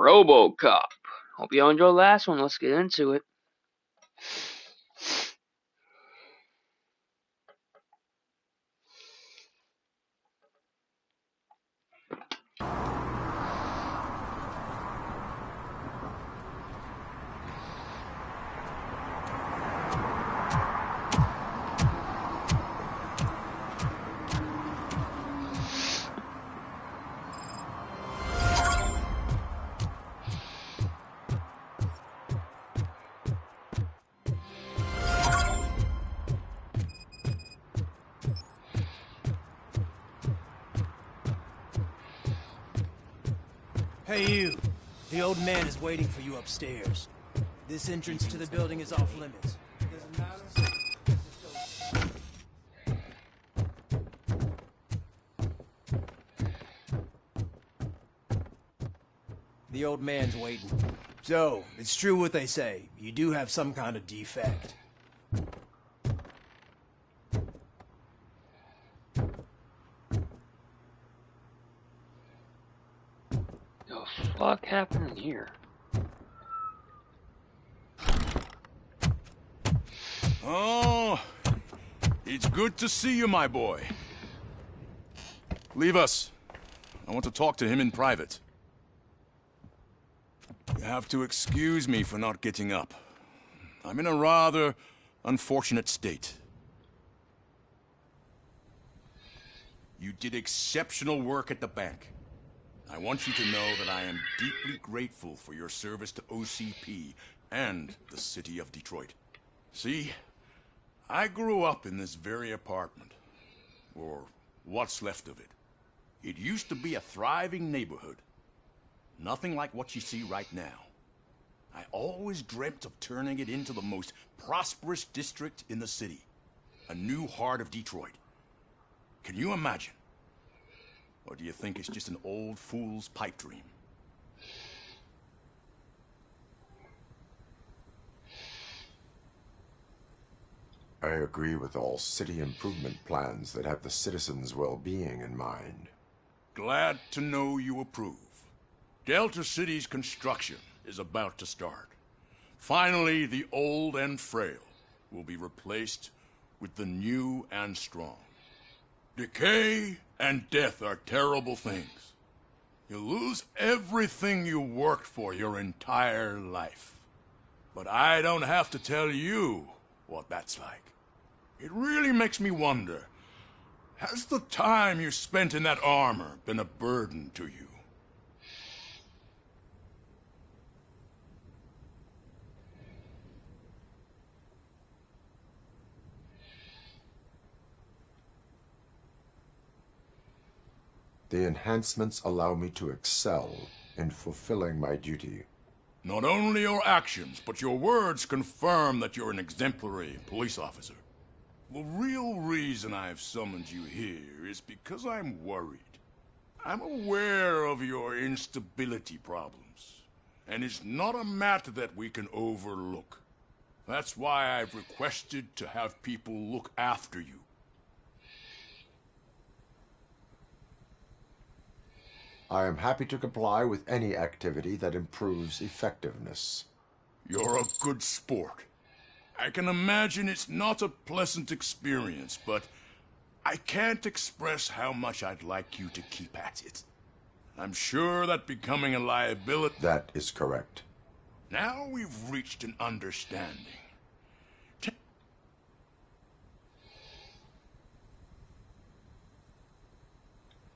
RoboCop. Hope you all enjoyed the last one. Let's get into it. Hey you! The old man is waiting for you upstairs. This entrance to the building is off limits. Doesn't matter. The old man's waiting. So, it's true what they say. You do have some kind of defect. The fuck happened here? Oh, it's good to see you, my boy. Leave us. I want to talk to him in private. You have to excuse me for not getting up. I'm in a rather unfortunate state. You did exceptional work at the bank. I want you to know that I am deeply grateful for your service to OCP and the city of Detroit. See, I grew up in this very apartment, or what's left of it. It used to be a thriving neighborhood. Nothing like what you see right now. I always dreamt of turning it into the most prosperous district in the city. A new heart of Detroit. Can you imagine? Or do you think it's just an old fool's pipe dream? I agree with all city improvement plans that have the citizens' well-being in mind. Glad to know you approve. Delta City's construction is about to start. Finally, the old and frail will be replaced with the new and strong. Decay and death are terrible things. You lose everything you worked for your entire life. But I don't have to tell you what that's like. It really makes me wonder, has the time you spent in that armor been a burden to you? The enhancements allow me to excel in fulfilling my duty. Not only your actions, but your words confirm that you're an exemplary police officer. The real reason I've summoned you here is because I'm worried. I'm aware of your instability problems, and it's not a matter that we can overlook. That's why I've requested to have people look after you. I am happy to comply with any activity that improves effectiveness. You're a good sport. I can imagine it's not a pleasant experience, but I can't express how much I'd like you to keep at it. I'm sure that becoming a liability... That is correct. Now we've reached an understanding.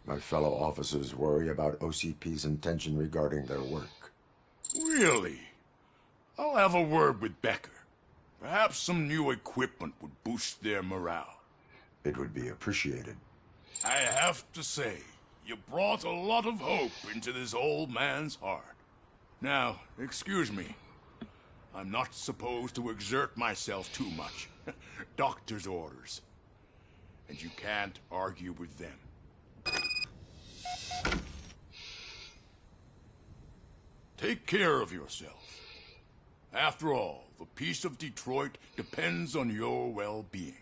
My fellow officers worry about OCP's intention regarding their work. Really? I'll have a word with Becker. Perhaps some new equipment would boost their morale. It would be appreciated. I have to say, you brought a lot of hope into this old man's heart. Now, excuse me. I'm not supposed to exert myself too much. Doctor's orders. And you can't argue with them. Take care of yourself. After all, the peace of Detroit depends on your well-being.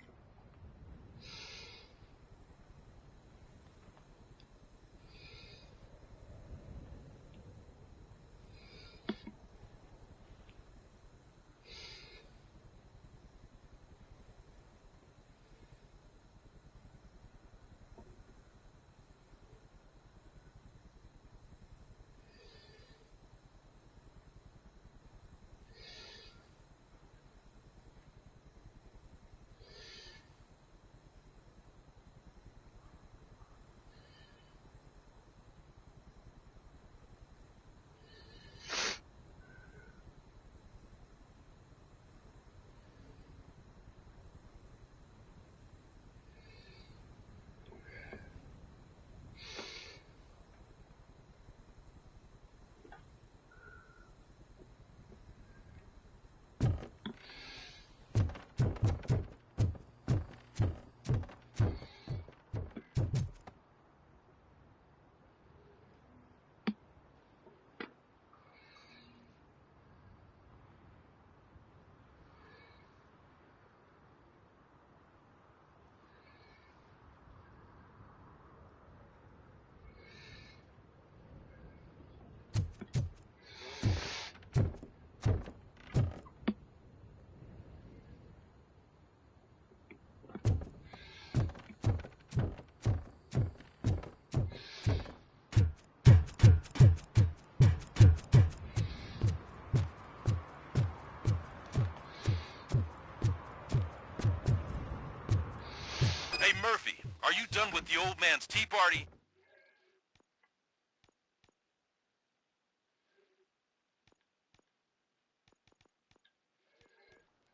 the old man's tea party.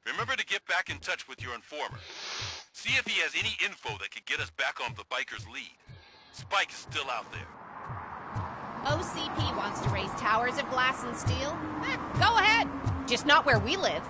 Remember to get back in touch with your informer. See if he has any info that could get us back on the biker's lead. Spike is still out there. OCP wants to raise towers of glass and steel. Go ahead. Just not where we live.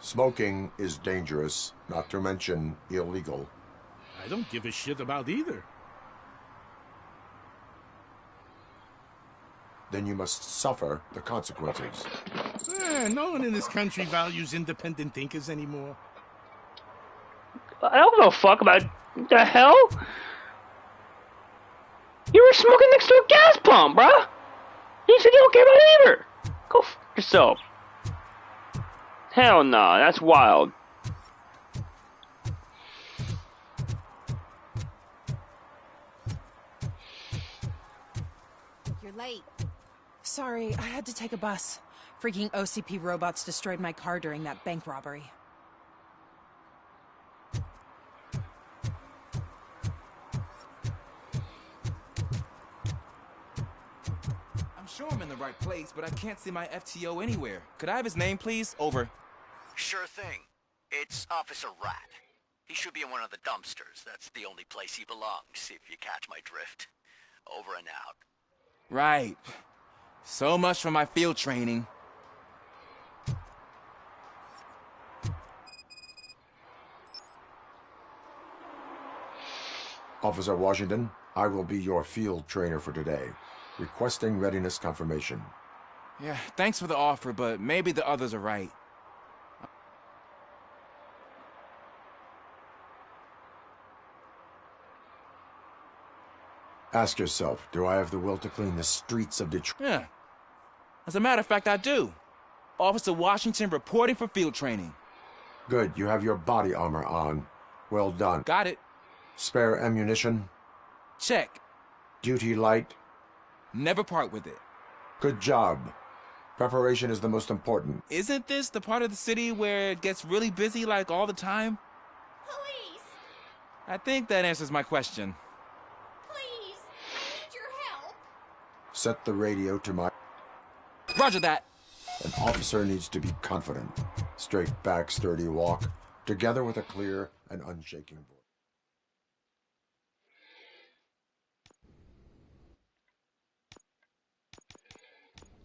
Smoking is dangerous, not to mention illegal. I don't give a shit about either. Then you must suffer the consequences. No one in this country values independent thinkers anymore. I don't give a fuck about the hell. You were smoking next to a gas pump, bruh. You said you don't care about it either. Go fuck yourself. Hell nah, that's wild. You're late. Sorry, I had to take a bus. Freaking OCP robots destroyed my car during that bank robbery. I'm sure I'm in the right place, but I can't see my FTO anywhere. Could I have his name, please? Over. Sure thing. It's Officer Rat. He should be in one of the dumpsters. That's the only place he belongs, if you catch my drift. Over and out. Right. So much for my field training. Officer Washington, I will be your field trainer for today. Requesting readiness confirmation. Yeah, thanks for the offer, but maybe the others are right. Ask yourself, do I have the will to clean the streets of Detroit? Yeah. As a matter of fact, I do. Officer Washington reporting for field training. Good, you have your body armor on. Well done. Got it. Spare ammunition? Check. Duty light? Never part with it. Good job. Preparation is the most important. Isn't this the part of the city where it gets really busy like all the time? Police! I think that answers my question. Please! I need your help! Set the radio to my... Roger that. An officer needs to be confident. Straight back, sturdy walk, together with a clear and unshaking voice.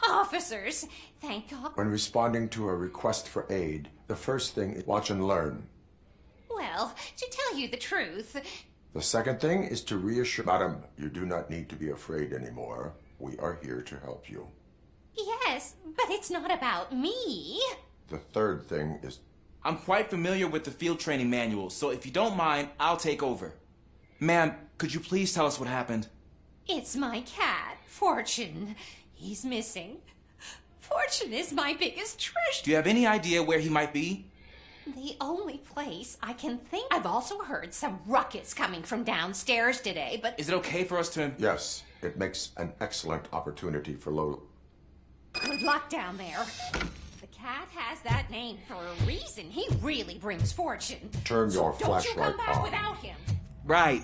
Officers! Thank God. When responding to a request for aid, the first thing is watch and learn. Well, to tell you the truth... The second thing is to reassure... Madam, you do not need to be afraid anymore. We are here to help you. Yes, but it's not about me. The third thing is... I'm quite familiar with the field training manual, so if you don't mind, I'll take over. Ma'am, could you please tell us what happened? It's my cat, Fortune. He's missing. Fortune is my biggest treasure. Do you have any idea where he might be? The only place I can think... I've also heard some ruckus coming from downstairs today, but... Is it okay for us to... Yes, it makes an excellent opportunity for low... Good luck down there. The cat has that name for a reason. He really brings fortune. Turn your So don't you flashlight come back on. without him. Right.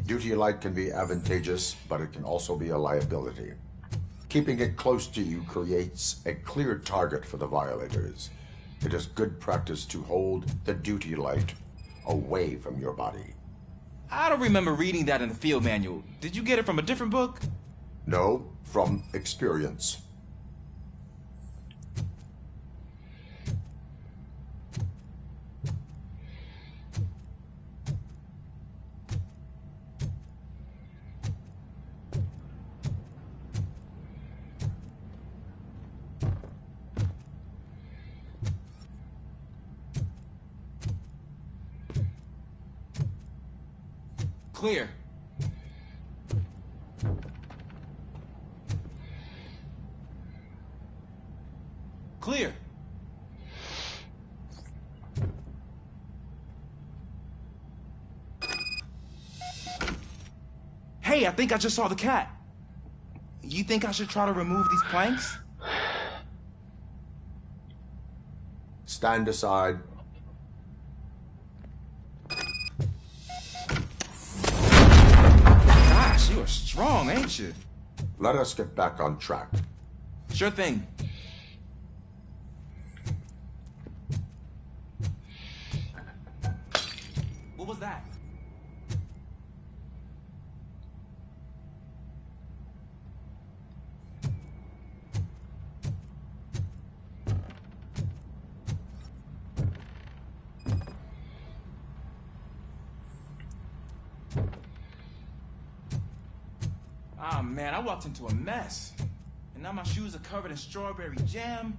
Duty light can be advantageous, but it can also be a liability. Keeping it close to you creates a clear target for the violators. It is good practice to hold the duty light away from your body. I don't remember reading that in the field manual. Did you get it from a different book? No, from experience. Clear. Clear. Hey, I think I just saw the cat. You think I should try to remove these planks? Stand aside. Gosh, you are strong, ain't you? Let us get back on track. Sure thing. What was that? Ah, man, I walked into a mess. And now my shoes are covered in strawberry jam.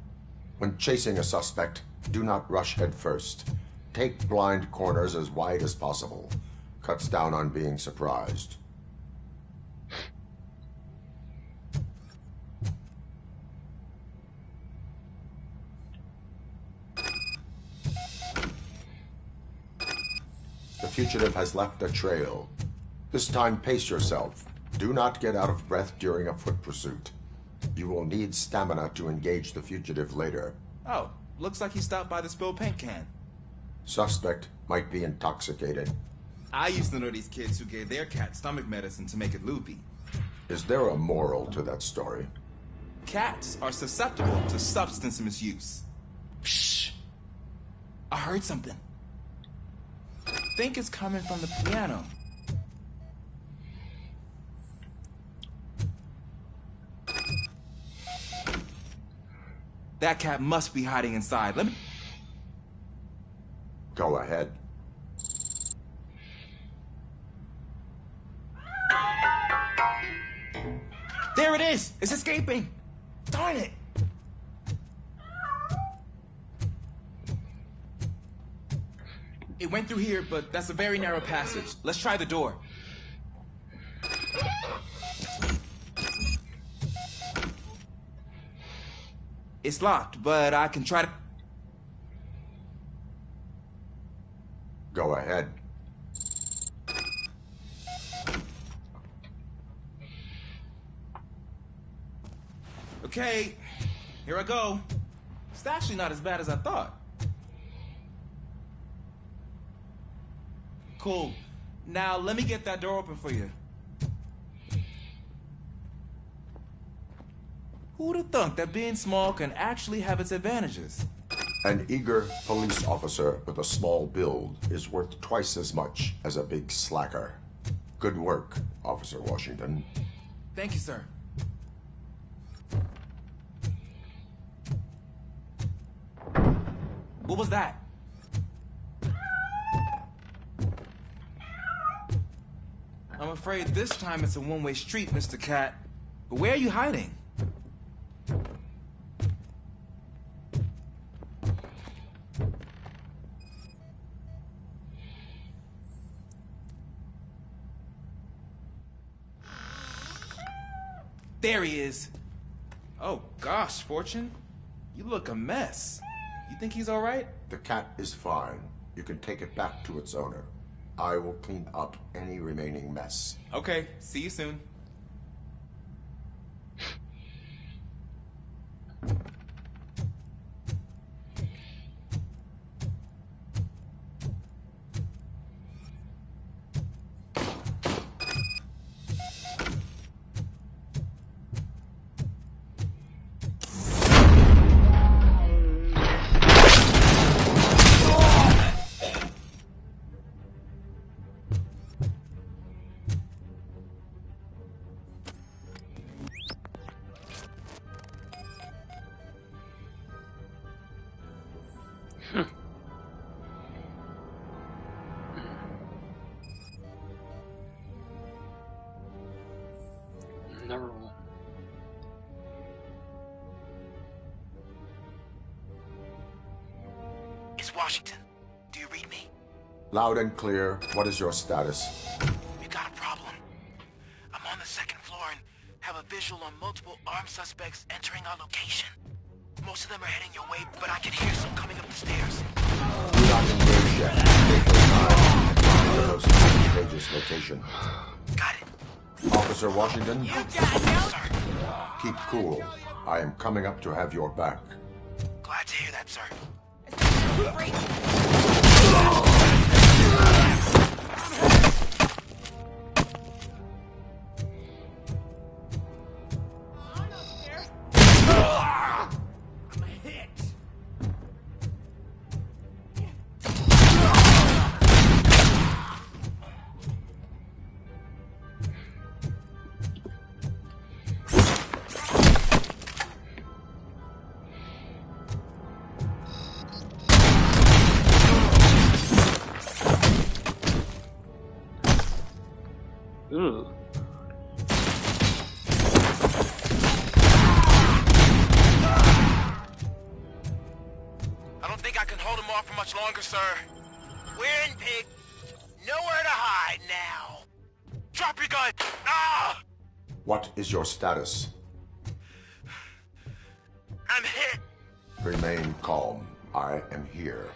When chasing a suspect, do not rush head first. Take blind corners as wide as possible. Cuts down on being surprised. The fugitive has left a trail. This time, pace yourself. Do not get out of breath during a foot pursuit. You will need stamina to engage the fugitive later. Oh, looks like he stopped by the spilled paint can. Suspect might be intoxicated. I used to know these kids who gave their cat stomach medicine to make it loopy. Is there a moral to that story? Cats are susceptible to substance misuse. Shh! I heard something. Think it's coming from the piano. That cat must be hiding inside. Let me... Go ahead. There it is! It's escaping! Darn it! It went through here, but that's a very narrow passage. Let's try the door. It's locked, but I can try to... Go ahead. Okay, here I go. It's actually not as bad as I thought. Cool. Now let me get that door open for you. Who'd have thunk that being small can actually have its advantages? An eager police officer with a small build is worth twice as much as a big slacker. Good work, Officer Washington. Thank you, sir. What was that? I'm afraid this time it's a one-way street, Mr. Cat. But where are you hiding? There he is. Oh gosh, Fortune. You look a mess. You think he's all right? The cat is fine. You can take it back to its owner. I will clean up any remaining mess. Okay, see you soon. Never. It's Washington. Do you read me? Loud and clear. What is your status? We got a problem. I'm on the second floor and have a visual on multiple armed suspects entering our location. Most of them are heading your way, but I can hear some coming up the stairs. Do not engage yet. Take your time. The most advantageous location. Got it. Officer Washington, You got it, sir. keep cool. I am coming up to have your back. Glad to hear that, sir. Ooh. I don't think I can hold him off for much longer, sir. We're in, pig. Nowhere to hide now. Drop your gun! Ah! What is your status? I'm hit. Remain calm. I am here.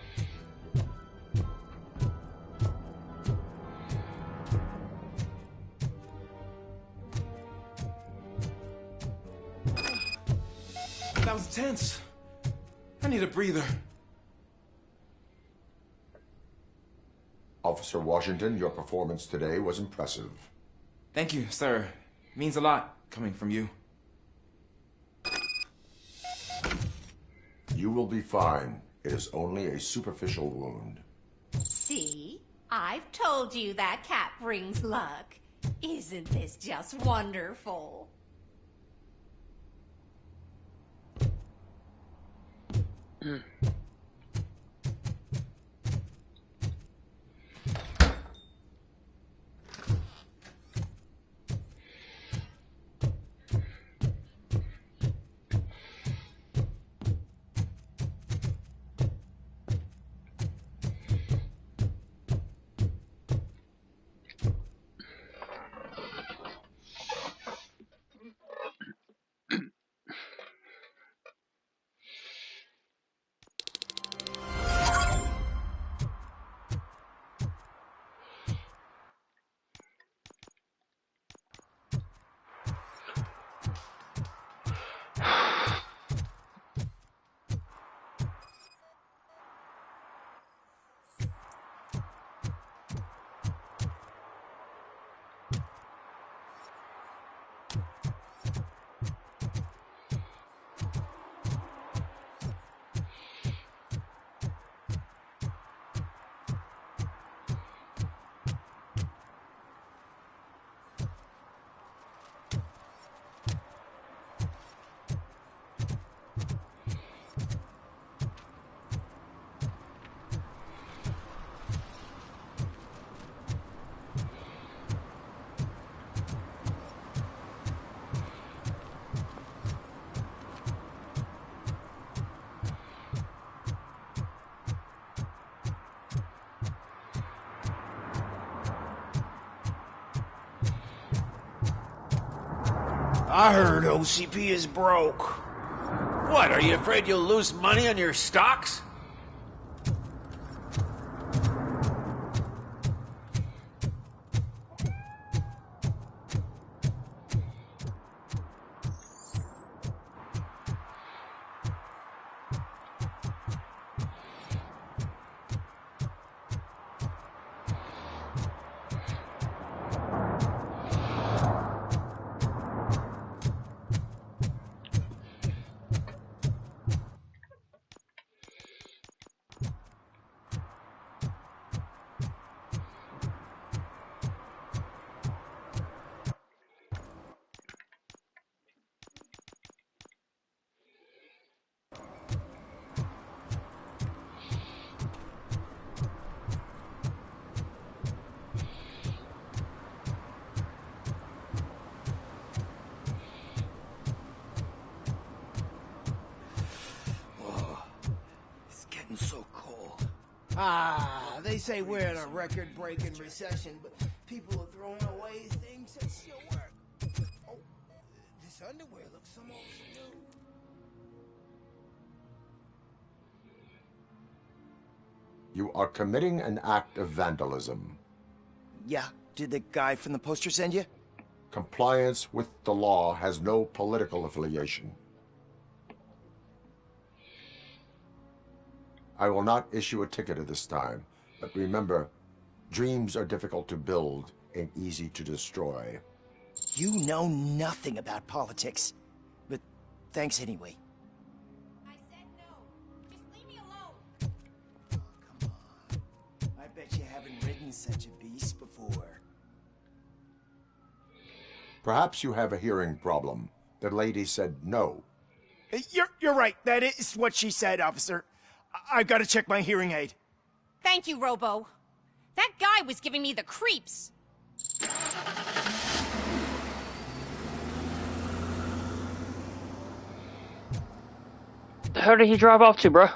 That was tense. I need a breather. Officer Washington, your performance today was impressive. Thank you, sir. Means a lot coming from you. You will be fine. It is only a superficial wound. See? I've told you that cat brings luck. Isn't this just wonderful? I heard OCP is broke. What, are you afraid you'll lose money on your stocks? So cold. They say we're in a record-breaking recession, but People are throwing away things that still work. Oh, this underwear looks almost new. You are committing an act of vandalism. Yeah, did the guy from the poster send you? Compliance with the law has no political affiliation. I will not issue a ticket at this time, but remember, dreams are difficult to build and easy to destroy. You know nothing about politics, but thanks anyway. I said no. Just leave me alone. Oh, come on. I bet you haven't ridden such a beast before. Perhaps you have a hearing problem. The lady said no. You're right. That is what she said, officer. I've got to check my hearing aid. Thank you, Robo. That guy was giving me the creeps. The hell did he drive off to, bruh?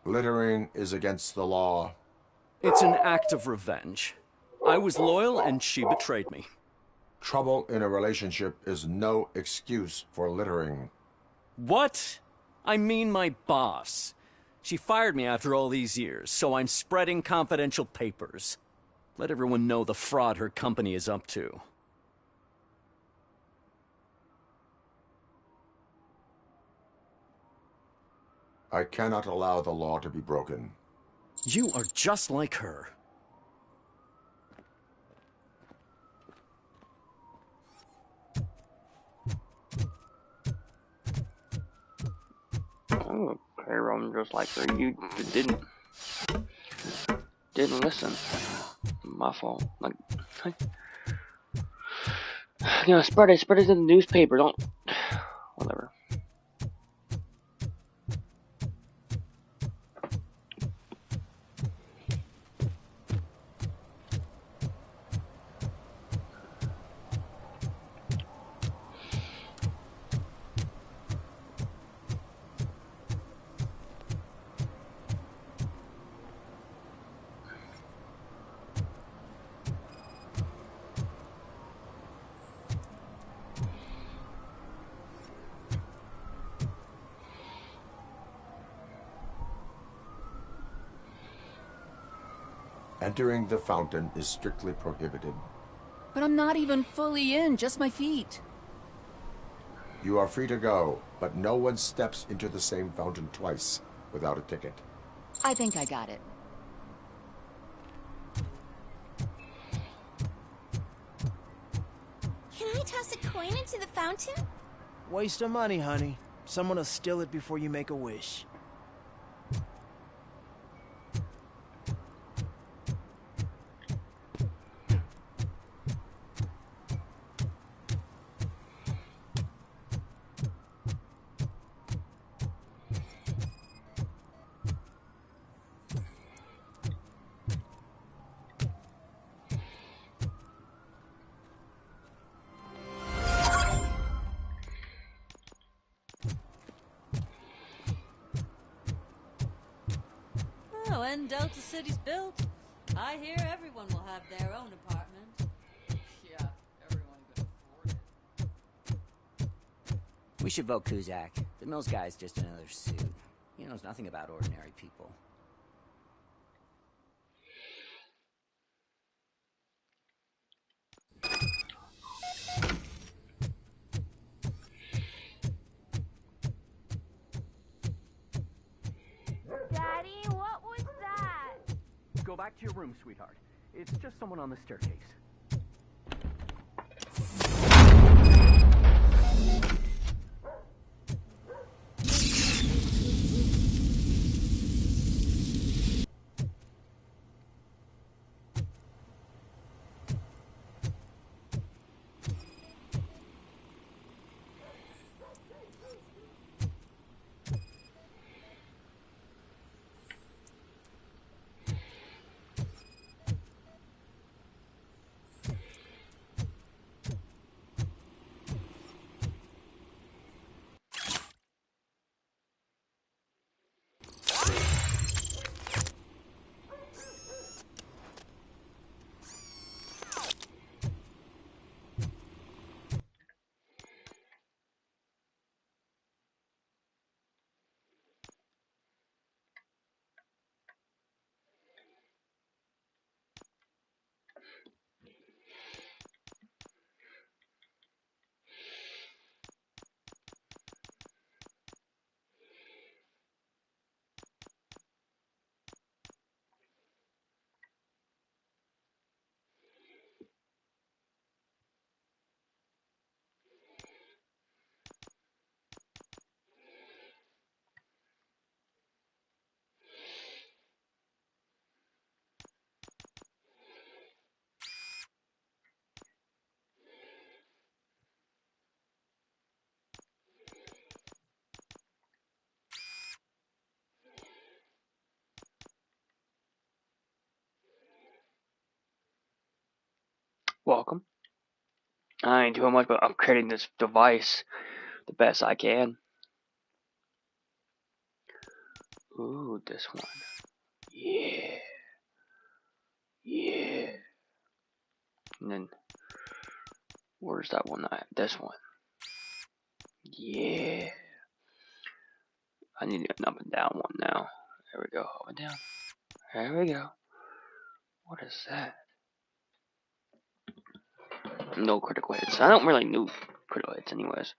Littering is against the law. It's an act of revenge. I was loyal and she betrayed me. Trouble in a relationship is no excuse for littering. What? I mean my boss. She fired me after all these years, so I'm spreading confidential papers. Let everyone know the fraud her company is up to. I cannot allow the law to be broken. You are just like her. Oh, okay, I'm just like her. You didn't listen. My fault. Like, you know, spread it in the newspaper. Don't, whatever. Entering the fountain is strictly prohibited. But I'm not even fully in, just my feet. You are free to go, but no one steps into the same fountain twice without a ticket. I think I got it. Can I toss a coin into the fountain? Waste of money, honey. Someone will steal it before you make a wish. When Delta City's built, I hear everyone will have their own apartment. Yeah, everyone can afford it. We should vote Kuzak. The Mills guy's just another suit. He knows nothing about ordinary people. Daddy, what was that? Go back to your room, sweetheart. It's just someone on the staircase. welcome. I ain't doing much but upgrading this device the best I can. Ooh, this one. Yeah. Yeah. And then, where's that one at? This one. Yeah. I need an up and down one now. There we go. Up and down. There we go. What is that? No critical hits. I don't really know critical hits anyways.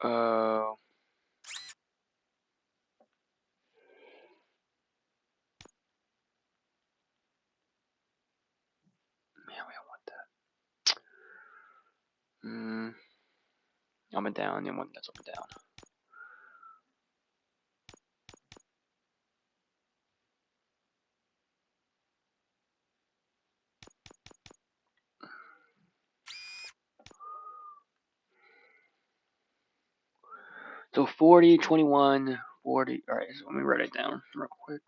Uh, yeah, we don't want that. Up and down, and one that's up and down. So 40, 21, 40. Alright, so let me write it down real quick.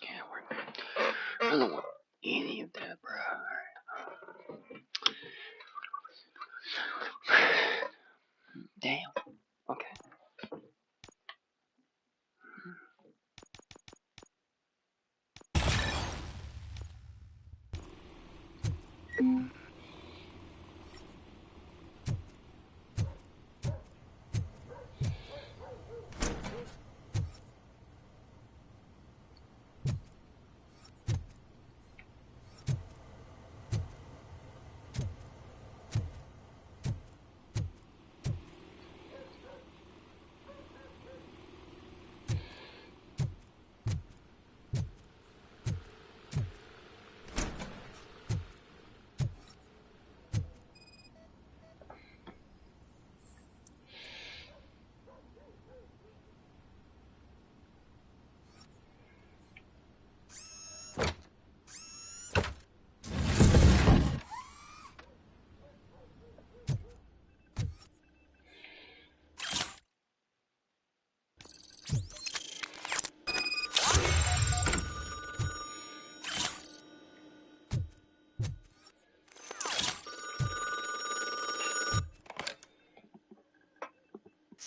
Yeah, I don't want any of that, bro. Damn. Okay.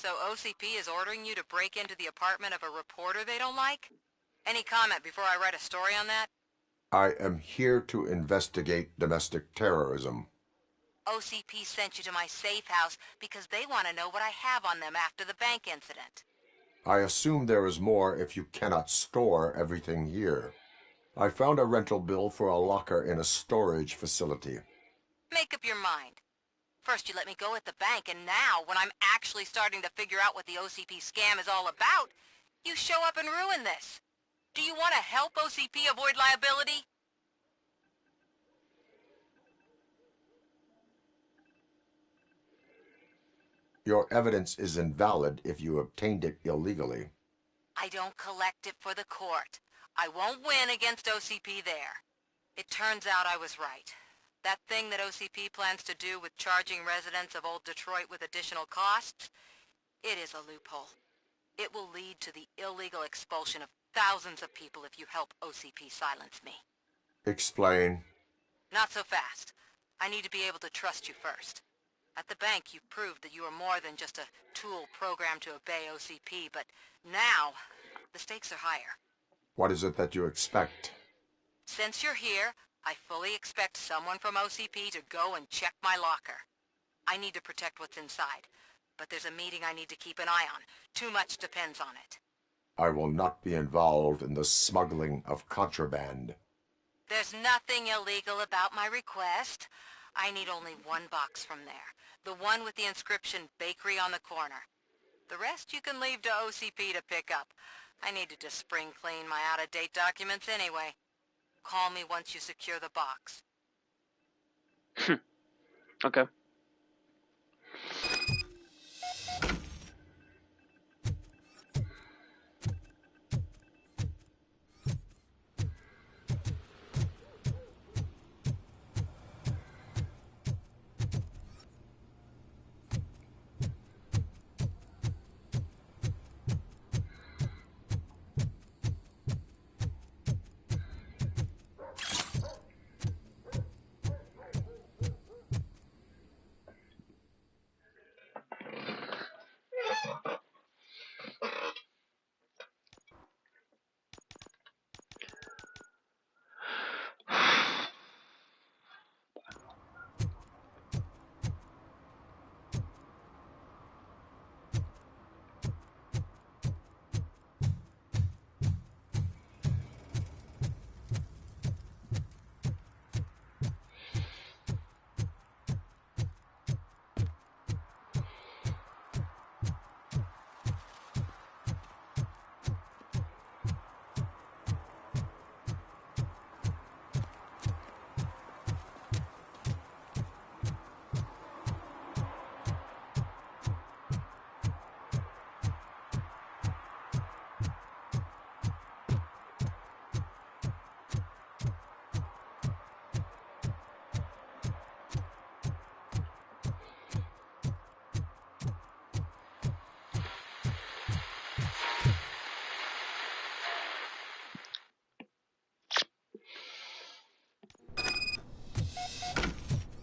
So OCP is ordering you to break into the apartment of a reporter they don't like? Any comment before I write a story on that? I am here to investigate domestic terrorism. OCP sent you to my safe house because they want to know what I have on them after the bank incident. I assume there is more if you cannot store everything here. I found a rental bill for a locker in a storage facility. Make up your mind. First you let me go at the bank, and now, when I'm actually starting to figure out what the OCP scam is all about, you show up and ruin this. Do you want to help OCP avoid liability? Your evidence is invalid if you obtained it illegally. I don't collect it for the court. I won't win against OCP there. It turns out I was right. That thing that OCP plans to do with charging residents of Old Detroit with additional costs, it is a loophole. It will lead to the illegal expulsion of thousands of people if you help OCP silence me. Explain. Not so fast. I need to be able to trust you first. At the bank, you've proved that you are more than just a tool programmed to obey OCP, but now, the stakes are higher. What is it that you expect? Since you're here, I fully expect someone from OCP to go and check my locker. I need to protect what's inside, but there's a meeting I need to keep an eye on. Too much depends on it. I will not be involved in the smuggling of contraband. There's nothing illegal about my request. I need only one box from there. The one with the inscription Bakery on the corner. The rest you can leave to OCP to pick up. I needed to spring clean my out-of-date documents anyway. Call me once you secure the box. Okay.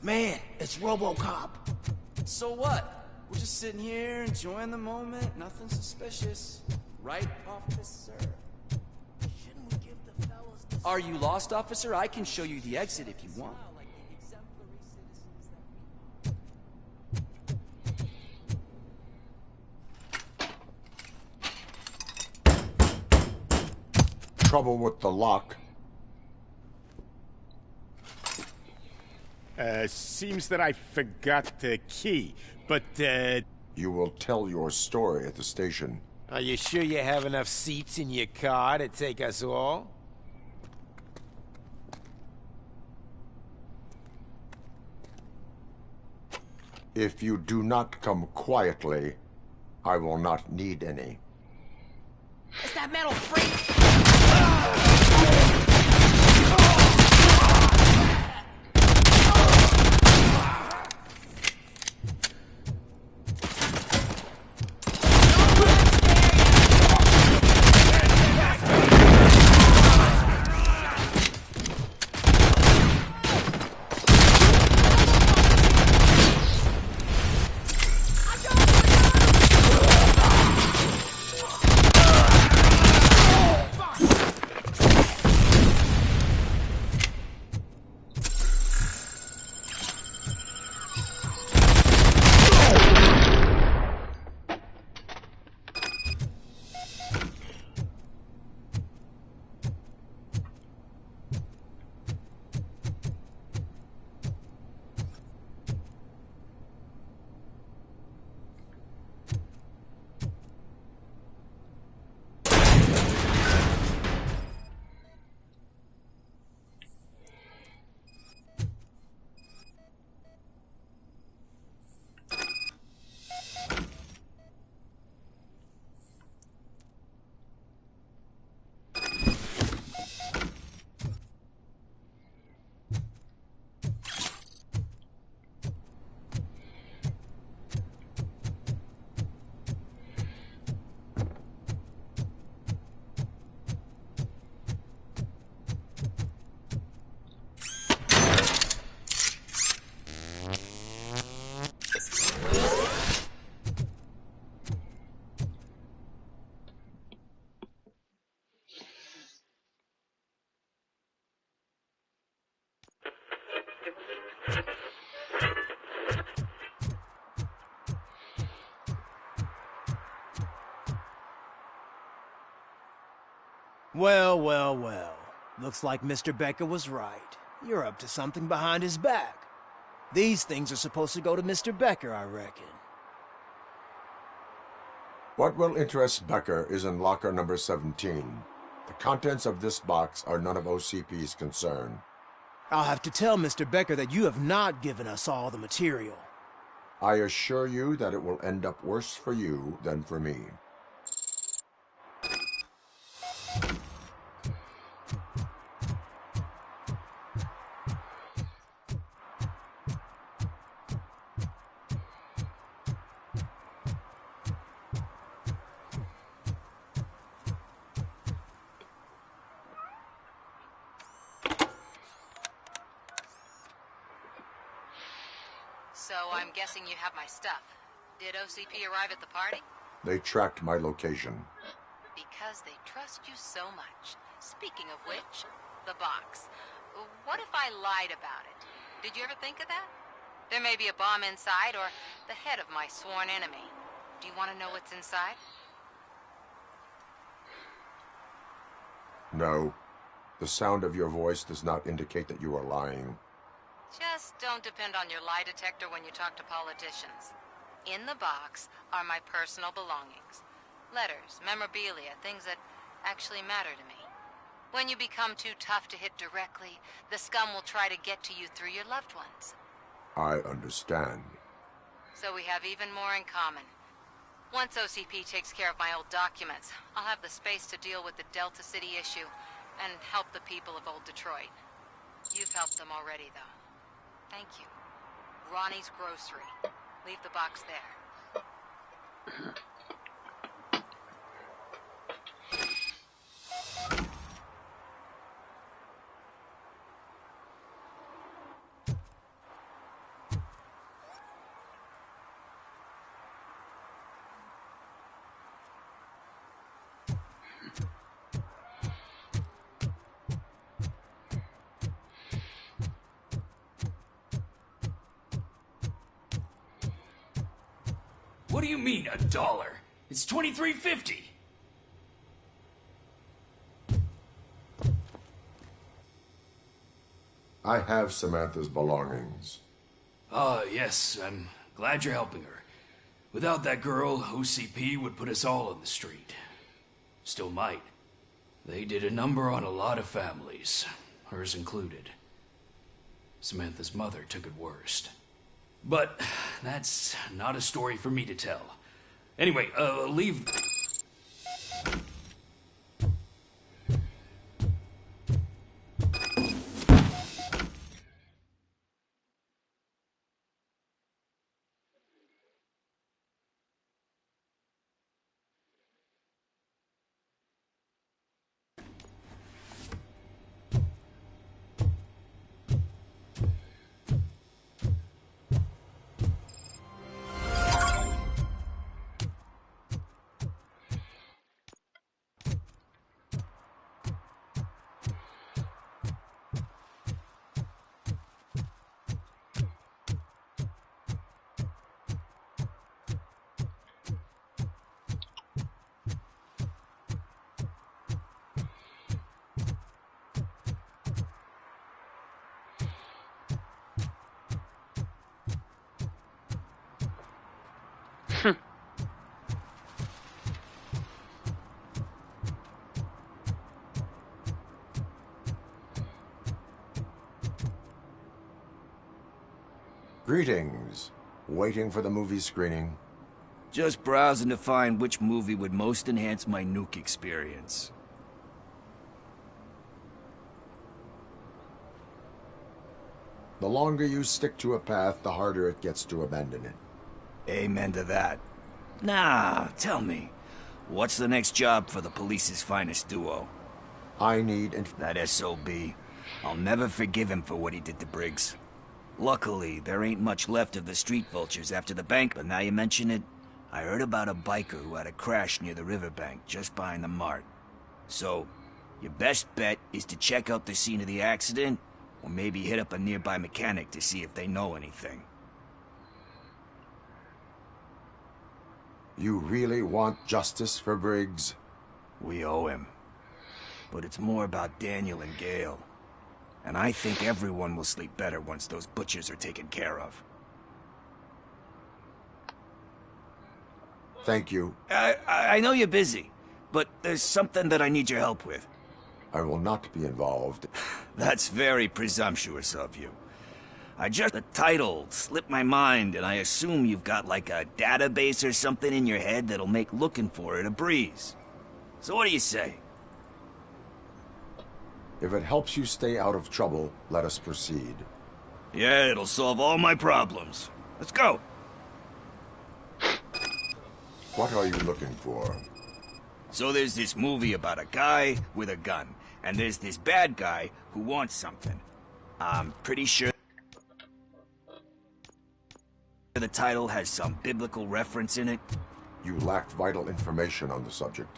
Man, it's RoboCop. So what? We're just sitting here enjoying the moment. Nothing suspicious. Right, officer? Shouldn't we give the fellas the... Are you lost, officer? I can show you the exit if you want. Trouble with the lock. Seems that I forgot the key, but, You will tell your story at the station. Are you sure you have enough seats in your car to take us all? If you do not come quietly, I will not need any. It's that metal freak! Well, well, well. Looks like Mr. Becker was right. You're up to something behind his back. These things are supposed to go to Mr. Becker, I reckon. What will interest Becker is in locker number 17. The contents of this box are none of OCP's concern. I'll have to tell Mr. Becker that you have not given us all the material. I assure you that it will end up worse for you than for me. So I'm guessing you have my stuff. Did OCP arrive at the party? They tracked my location. Because they trust you so much. Speaking of which, the box. What if I lied about it? Did you ever think of that? There may be a bomb inside or the head of my sworn enemy. Do you want to know what's inside? No. The sound of your voice does not indicate that you are lying. Just don't depend on your lie detector when you talk to politicians. In the box are my personal belongings. Letters, memorabilia, things that actually matter to me. When you become too tough to hit directly, the scum will try to get to you through your loved ones. I understand. So we have even more in common. Once OCP takes care of my old documents, I'll have the space to deal with the Delta City issue and help the people of Old Detroit. You've helped them already, though. Thank you. Ronnie's Grocery. Leave the box there. What do you mean, $1? It's $23.50. I have Samantha's belongings. Yes, I'm glad you're helping her. Without that girl, OCP would put us all on the street. Still might. They did a number on a lot of families, hers included. Samantha's mother took it worst. But that's not a story for me to tell. Anyway, leave... Greetings. Waiting for the movie screening? Just browsing to find which movie would most enhance my nuke experience. The longer you stick to a path, the harder it gets to abandon it. Amen to that. Nah, tell me, what's the next job for the police's finest duo? I need that SOB. I'll never forgive him for what he did to Briggs. Luckily, there ain't much left of the street vultures after the bank, but now you mention it, I heard about a biker who had a crash near the riverbank, just behind the mart. So, your best bet is to check out the scene of the accident, or maybe hit up a nearby mechanic to see if they know anything. You really want justice for Briggs? We owe him. but it's more about Daniel and Gale. And I think everyone will sleep better once those butchers are taken care of. Thank you. I know you're busy, but there's something that I need your help with. I will not be involved. That's very presumptuous of you. The title slipped my mind, and I assume you've got like a database or something in your head that'll make looking for it a breeze. So what do you say? If it helps you stay out of trouble, let us proceed. Yeah, it'll solve all my problems. Let's go. What are you looking for? So there's this movie about a guy with a gun, and there's this bad guy who wants something. I'm pretty sure the title has some biblical reference in it. You lack vital information on the subject.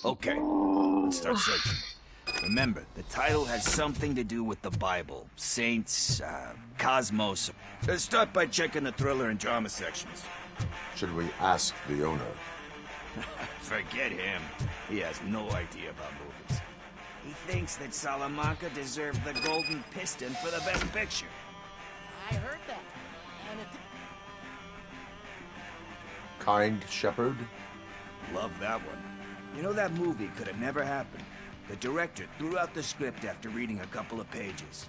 Okay, let's start searching. Remember, the title has something to do with the Bible, saints, cosmos. Let's start by checking the thriller and drama sections. Should we ask the owner? Forget him. He has no idea about movies. He thinks that Salamanca deserved the Golden Piston for the Best Picture. I heard that. And it... Kind Shepherd? Love that one. You know, that movie could have never happened. The director threw out the script after reading a couple of pages.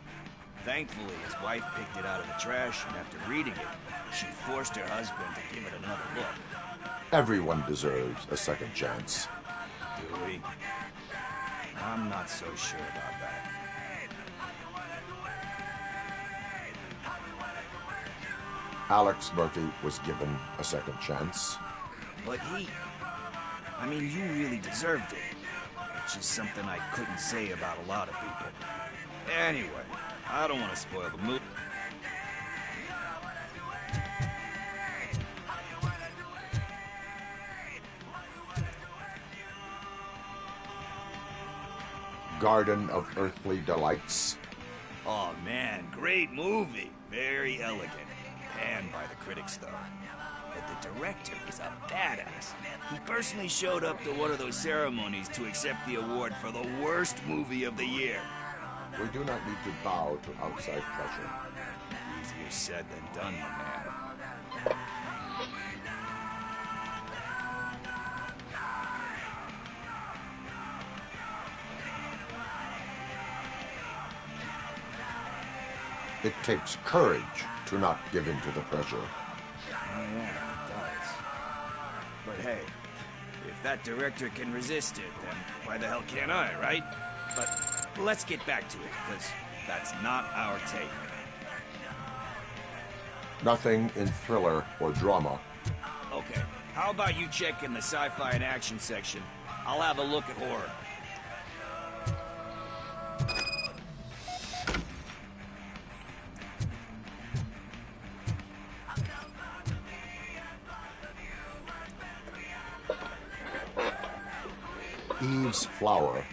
Thankfully, his wife picked it out of the trash, and after reading it, she forced her husband to give it another look. Everyone deserves a second chance. Do we? I'm not so sure about that. Alex Murphy was given a second chance. But I mean, you really deserved it. Which is something I couldn't say about a lot of people. Anyway, I don't want to spoil the mood. Garden of Earthly Delights. Oh man, great movie. Very elegant. Panned by the critics, though. But the director is a badass. He personally showed up to one of those ceremonies to accept the award for the worst movie of the year. We do not need to bow to outside pressure. Easier said than done, my man. It takes courage to not give in to the pressure. Oh yeah, it does. But hey, if that director can resist it, then why the hell can't I, right? But let's get back to it, because that's not our take. Nothing in thriller or drama. Okay, how about you check in the sci-fi and action section? I'll have a look at horror. Eve's Flower.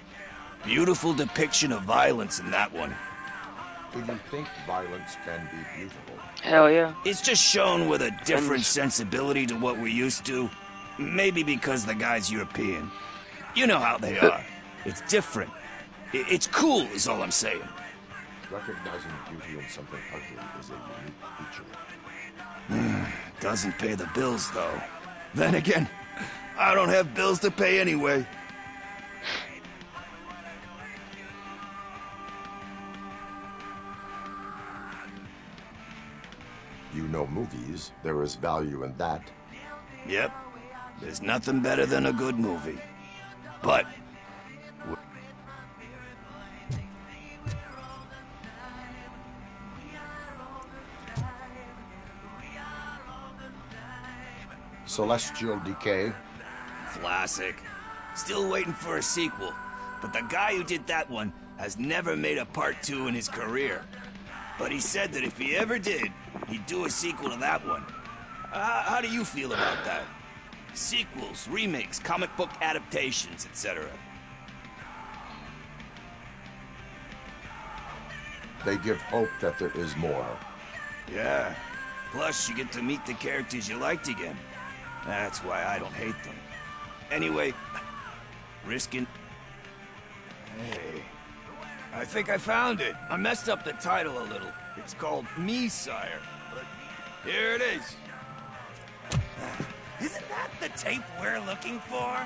Beautiful depiction of violence in that one. Do you think violence can be beautiful? Hell yeah. It's just shown with a different sensibility to what we're used to. Maybe because the guy's European. You know how they are. It's different. It's cool, is all I'm saying. Recognizing beauty in something ugly is a unique feature. Doesn't pay the bills, though. Then again, I don't have bills to pay anyway. You know movies. There is value in that. Yep. There's nothing better than a good movie. But... Celestial Decay. Classic. Still waiting for a sequel. But the guy who did that one has never made a part 2 in his career. But he said that if he ever did, he'd do a sequel to that one. How do you feel about that? Sequels, remakes, comic book adaptations, etc. They give hope that there is more. Yeah. Plus, you get to meet the characters you liked again. That's why I don't hate them. Anyway, risking... Hey, I think I found it. I messed up the title a little. It's called Me, Sire. But here it is. Isn't that the tape we're looking for?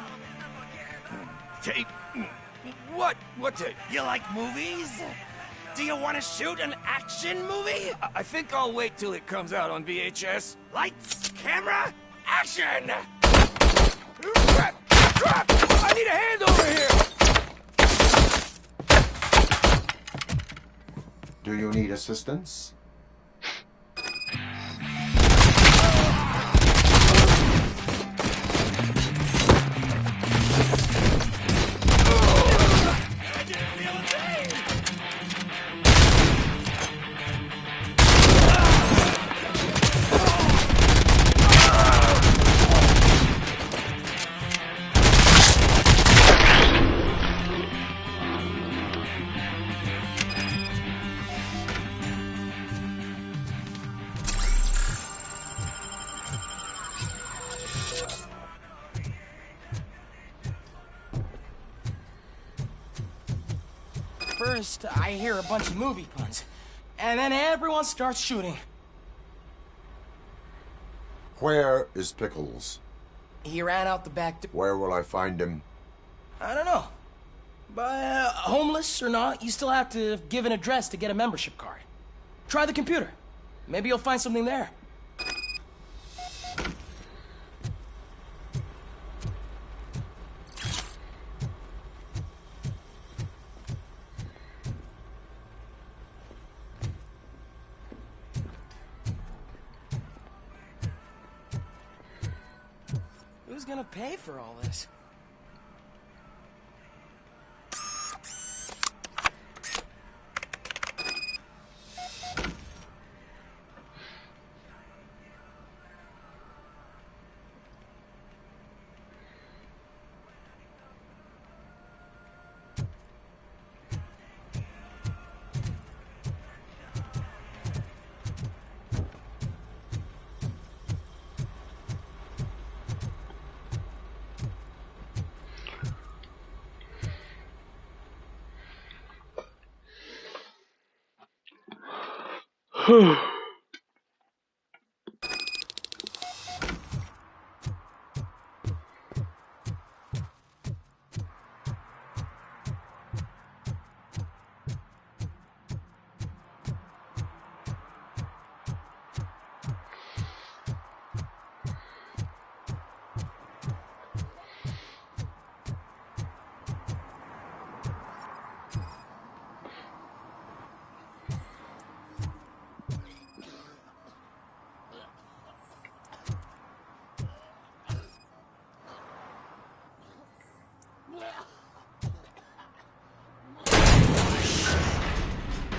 Tape? What? What tape? You like movies? Do you want to shoot an action movie? I think I'll wait till it comes out on VHS. Lights, camera, action! I need a hand over here! Do you need assistance? First, I hear a bunch of movie puns, and then everyone starts shooting. Where is Pickles? He ran out the back door. Where will I find him? I don't know. But homeless or not, you still have to give an address to get a membership card. Try the computer. Maybe you'll find something there. Who's gonna pay for all this?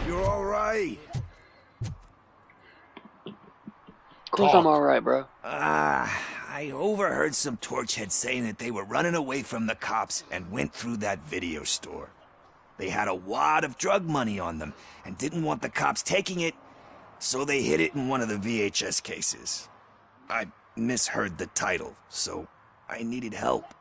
You're all right. Of course I'm alright, bro. I overheard some torchheads saying that they were running away from the cops and went through that video store. They had a wad of drug money on them and didn't want the cops taking it, so they hid it in one of the VHS cases. I misheard the title, so I needed help.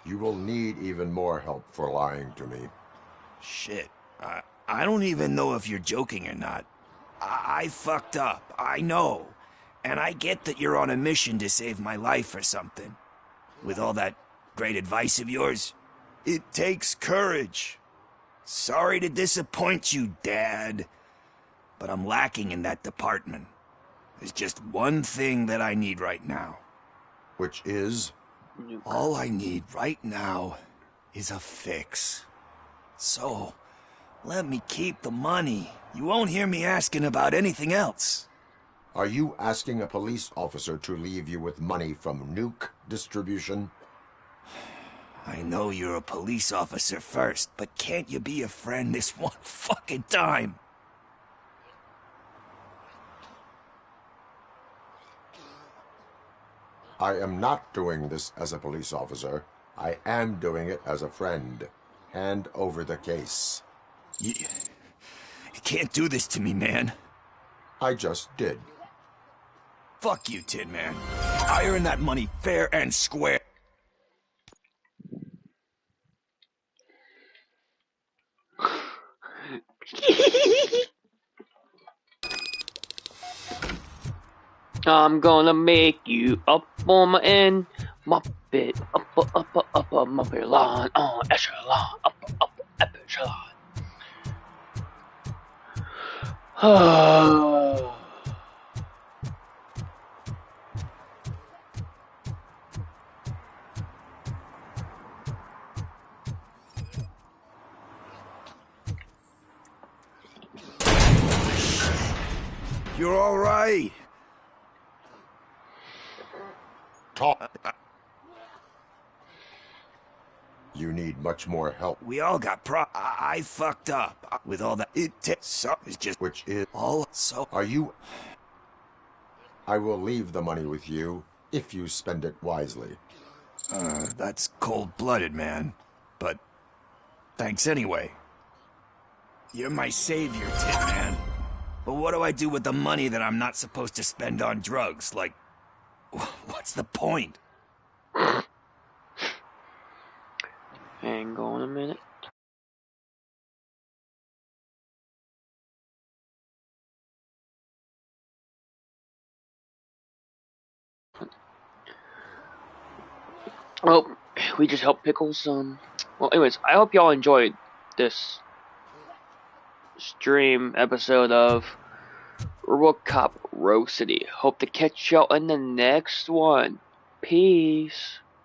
You will need even more help for lying to me. Shit. I don't even know if you're joking or not. I fucked up, I know. And I get that you're on a mission to save my life or something. With all that great advice of yours, it takes courage. Sorry to disappoint you, Dad. But I'm lacking in that department. There's just one thing that I need right now. Which is? All I need right now is a fix. So, let me keep the money. You won't hear me asking about anything else. Are you asking a police officer to leave you with money from nuke distribution? I know you're a police officer first, but can't you be a friend this one fucking time? I am not doing this as a police officer. I am doing it as a friend. Hand over the case. You can't do this to me, man. I just did. Fuck you, Tin Man. I earned that money fair and square. I'm gonna make you up on my end. Muppet, up, Muppet lawn, on echelon, up, echelon. You're all right. Talk. You need much more help. We all got I fucked up with all that. It takes up is just Which is all so. Are you? I will leave the money with you if you spend it wisely. That's cold-blooded, man. But thanks anyway. You're my savior, Tin Man. But what do I do with the money that I'm not supposed to spend on drugs? Like, what's the point? Hang on a minute. Oh, we just helped Pickles. Well, anyways, I hope y'all enjoyed this stream episode of RoboCop Rogue City. Hope to catch y'all in the next one. Peace.